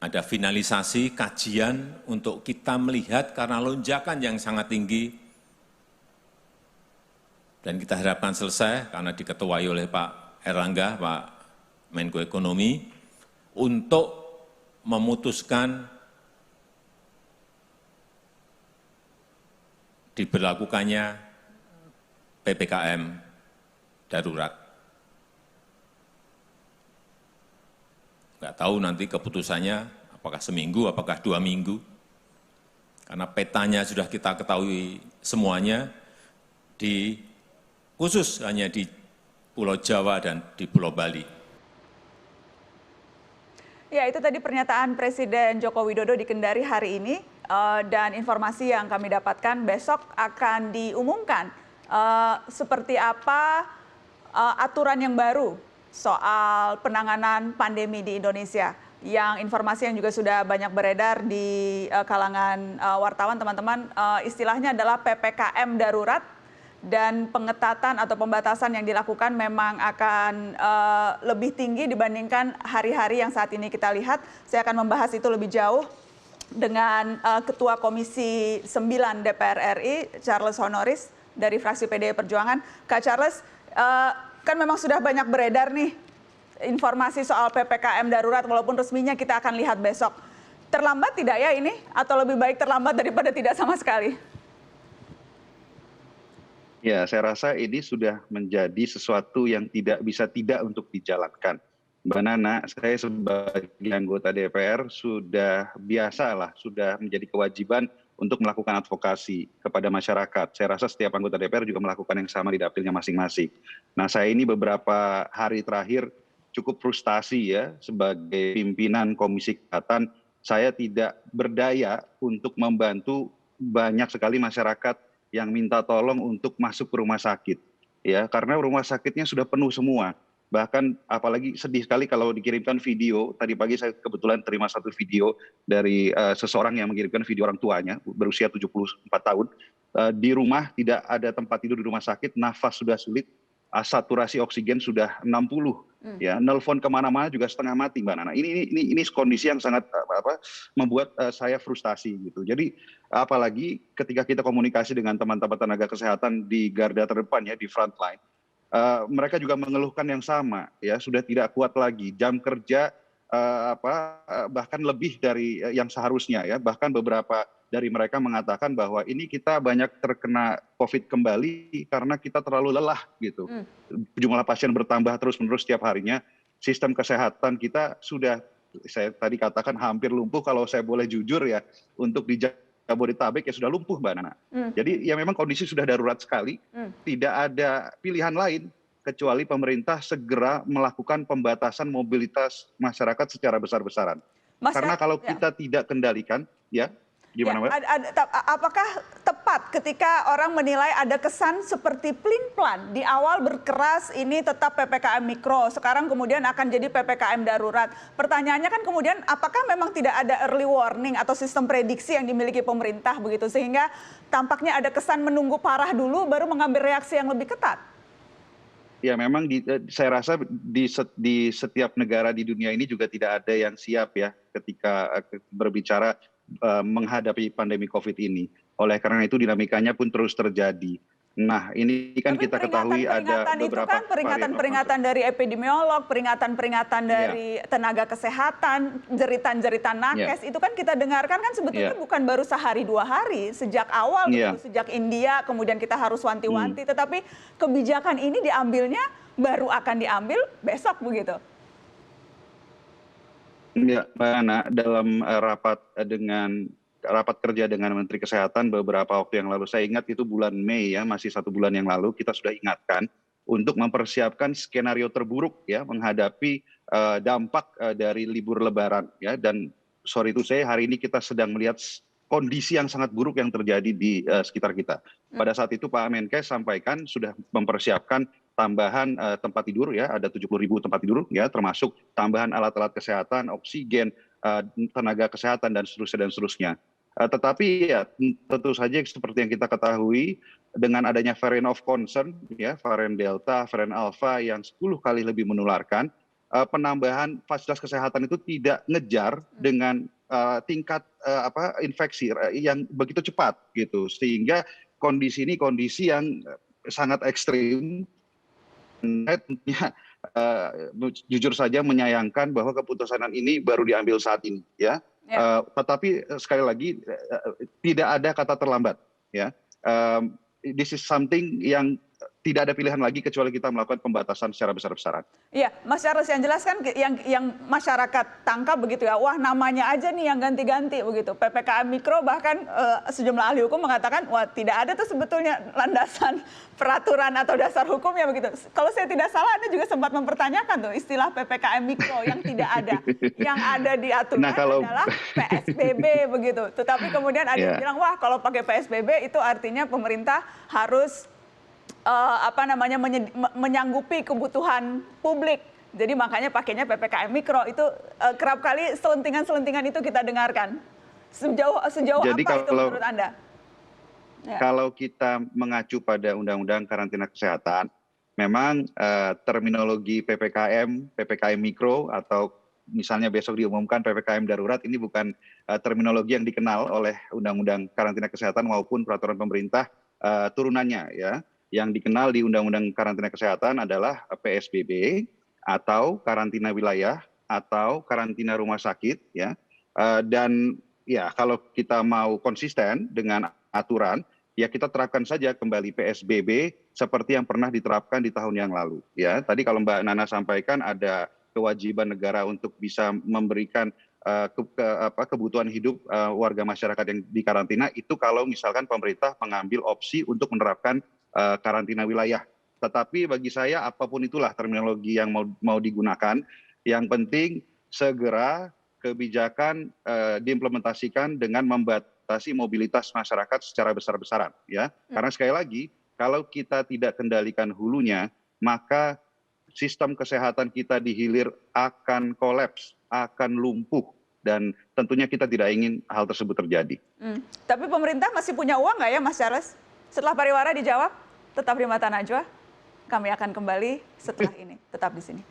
ada finalisasi kajian untuk kita melihat karena lonjakan yang sangat tinggi dan kita harapkan selesai karena diketuai oleh Pak Erlangga, Pak Menko Ekonomi, untuk memutuskan diberlakukannya PPKM darurat. Nggak tahu nanti keputusannya apakah seminggu, apakah 2 minggu. Karena petanya sudah kita ketahui semuanya, khusus hanya di Pulau Jawa dan di Pulau Bali. Ya, itu tadi pernyataan Presiden Joko Widodo di Kendari hari ini, dan informasi yang kami dapatkan besok akan diumumkan seperti apa aturan yang baru soal penanganan pandemi di Indonesia. Yang informasi yang juga sudah banyak beredar di kalangan wartawan, teman-teman, istilahnya adalah PPKM darurat, dan pengetatan atau pembatasan yang dilakukan memang akan lebih tinggi dibandingkan hari-hari yang saat ini kita lihat. Saya akan membahas itu lebih jauh dengan Ketua Komisi 9 DPR RI, Charles Honoris, dari fraksi PDI Perjuangan. Kak Charles, kan memang sudah banyak beredar nih informasi soal PPKM darurat, walaupun resminya kita akan lihat besok. Terlambat tidak ya ini? Atau lebih baik terlambat daripada tidak sama sekali? Ya, saya rasa ini sudah menjadi sesuatu yang tidak bisa tidak untuk dijalankan. Mbak Nana, saya sebagai anggota DPR sudah biasalah, sudah menjadi kewajiban untuk melakukan advokasi kepada masyarakat. Saya rasa setiap anggota DPR juga melakukan yang sama di dapilnya masing-masing. Nah, saya ini beberapa hari terakhir cukup frustasi ya, sebagai pimpinan Komisi Kesehatan, saya tidak berdaya untuk membantu banyak sekali masyarakat yang minta tolong untuk masuk ke rumah sakit, ya, karena rumah sakitnya sudah penuh semua. Bahkan apalagi sedih sekali kalau dikirimkan video. Tadi pagi saya kebetulan terima satu video dari seseorang yang mengirimkan video orang tuanya berusia 74 tahun. Di rumah tidak ada tempat tidur di rumah sakit, nafas sudah sulit, saturasi oksigen sudah 60, ya, nelpon kemana-mana juga setengah mati, Mbak Nana. Ini kondisi yang sangat membuat saya frustasi gitu. Jadi apalagi ketika kita komunikasi dengan teman-teman tenaga kesehatan di garda terdepan ya, di frontline, mereka juga mengeluhkan yang sama, ya, sudah tidak kuat lagi, jam kerja bahkan lebih dari yang seharusnya, ya. Bahkan beberapa dari mereka mengatakan bahwa ini kita banyak terkena COVID kembali karena kita terlalu lelah gitu. Jumlah pasien bertambah terus-menerus setiap harinya. Sistem kesehatan kita sudah, saya tadi katakan hampir lumpuh, kalau saya boleh jujur ya, untuk di Jabodetabek ya sudah lumpuh, Mbak Nana. Jadi ya memang kondisi sudah darurat sekali, tidak ada pilihan lain kecuali pemerintah segera melakukan pembatasan mobilitas masyarakat secara besar-besaran. Karena kalau kita tidak kendalikan, ya, gimana, Mbak? Apakah tepat ketika orang menilai ada kesan seperti pelin-pelan, di awal berkeras ini tetap PPKM mikro, sekarang kemudian akan jadi PPKM darurat. Pertanyaannya kan kemudian apakah memang tidak ada early warning atau sistem prediksi yang dimiliki pemerintah begitu, sehingga tampaknya ada kesan menunggu parah dulu baru mengambil reaksi yang lebih ketat? Ya memang saya rasa di setiap negara di dunia ini juga tidak ada yang siap ya ketika berbicara menghadapi pandemi COVID ini. Oleh karena itu dinamikanya pun terus terjadi. Nah, ini kan kita ketahui ada beberapa peringatan dari epidemiolog, peringatan dari tenaga kesehatan, jeritan-jeritan nakes, itu kan kita dengarkan kan sebetulnya bukan baru sehari 2 hari, sejak awal, sejak India, kemudian kita harus wanti-wanti, tetapi kebijakan ini diambilnya baru akan diambil besok begitu. Ya, Mbak Ana, dalam rapat kerja dengan Menteri Kesehatan beberapa waktu yang lalu, saya ingat itu bulan Mei ya, masih 1 bulan yang lalu, kita sudah ingatkan untuk mempersiapkan skenario terburuk ya menghadapi dampak dari libur Lebaran ya. Dan sorry to say, hari ini kita sedang melihat kondisi yang sangat buruk yang terjadi di sekitar kita. Pada saat itu Pak Menkes sampaikan sudah mempersiapkan tambahan tempat tidur ya, ada 70.000 tempat tidur ya, termasuk tambahan alat-alat kesehatan, oksigen, tenaga kesehatan dan seterusnya. Tetapi ya tentu saja seperti yang kita ketahui, dengan adanya variant of concern ya, varian Delta, varian Alpha yang 10 kali lebih menularkan, penambahan fasilitas kesehatan itu tidak ngejar dengan tingkat infeksi yang begitu cepat gitu, sehingga kondisi ini kondisi yang sangat ekstrim. Saya tentunya jujur saja menyayangkan bahwa keputusan ini baru diambil saat ini, ya. Tetapi sekali lagi tidak ada kata terlambat, ya. This is something yang tidak ada pilihan lagi kecuali kita melakukan pembatasan secara besar-besaran. Iya, Mas Charles yang jelaskan yang masyarakat tangkap begitu ya, wah namanya aja nih yang ganti-ganti begitu. PPKM Mikro bahkan sejumlah ahli hukum mengatakan wah tidak ada tuh sebetulnya landasan peraturan atau dasar hukumnya begitu. Kalau saya tidak salah Anda juga sempat mempertanyakan tuh istilah PPKM Mikro yang tidak ada. Yang ada di aturan adalah PSBB begitu. Tetapi kemudian ada yang bilang wah kalau pakai PSBB itu artinya pemerintah harus menyanggupi kebutuhan publik. Jadi makanya pakainya PPKM Mikro. Itu kerap kali selentingan-selentingan itu kita dengarkan. Sejauh Jadi apa itu menurut Anda? Kalau kita mengacu pada Undang-Undang Karantina Kesehatan, memang terminologi PPKM Mikro atau misalnya besok diumumkan PPKM darurat ini bukan terminologi yang dikenal oleh Undang-Undang Karantina Kesehatan maupun peraturan pemerintah turunannya, ya. Yang dikenal di Undang-Undang Karantina Kesehatan adalah PSBB atau karantina wilayah atau karantina rumah sakit, ya. Dan ya kalau kita mau konsisten dengan aturan, ya kita terapkan saja kembali PSBB seperti yang pernah diterapkan di tahun yang lalu, ya. Tadi kalau Mbak Nana sampaikan ada kewajiban negara untuk bisa memberikan kebutuhan hidup warga masyarakat yang dikarantina, itu kalau misalkan pemerintah mengambil opsi untuk menerapkan karantina wilayah. Tetapi bagi saya apapun itulah terminologi yang mau digunakan, yang penting segera kebijakan diimplementasikan dengan membatasi mobilitas masyarakat secara besar-besaran, ya. Karena sekali lagi kalau kita tidak kendalikan hulunya, maka sistem kesehatan kita di hilir akan kolaps, akan lumpuh, dan tentunya kita tidak ingin hal tersebut terjadi. Tapi pemerintah masih punya uang nggak ya, Mas Charles? Setelah pariwara dijawab, tetap di Mata Najwa. Kami akan kembali setelah ini. Tetap di sini.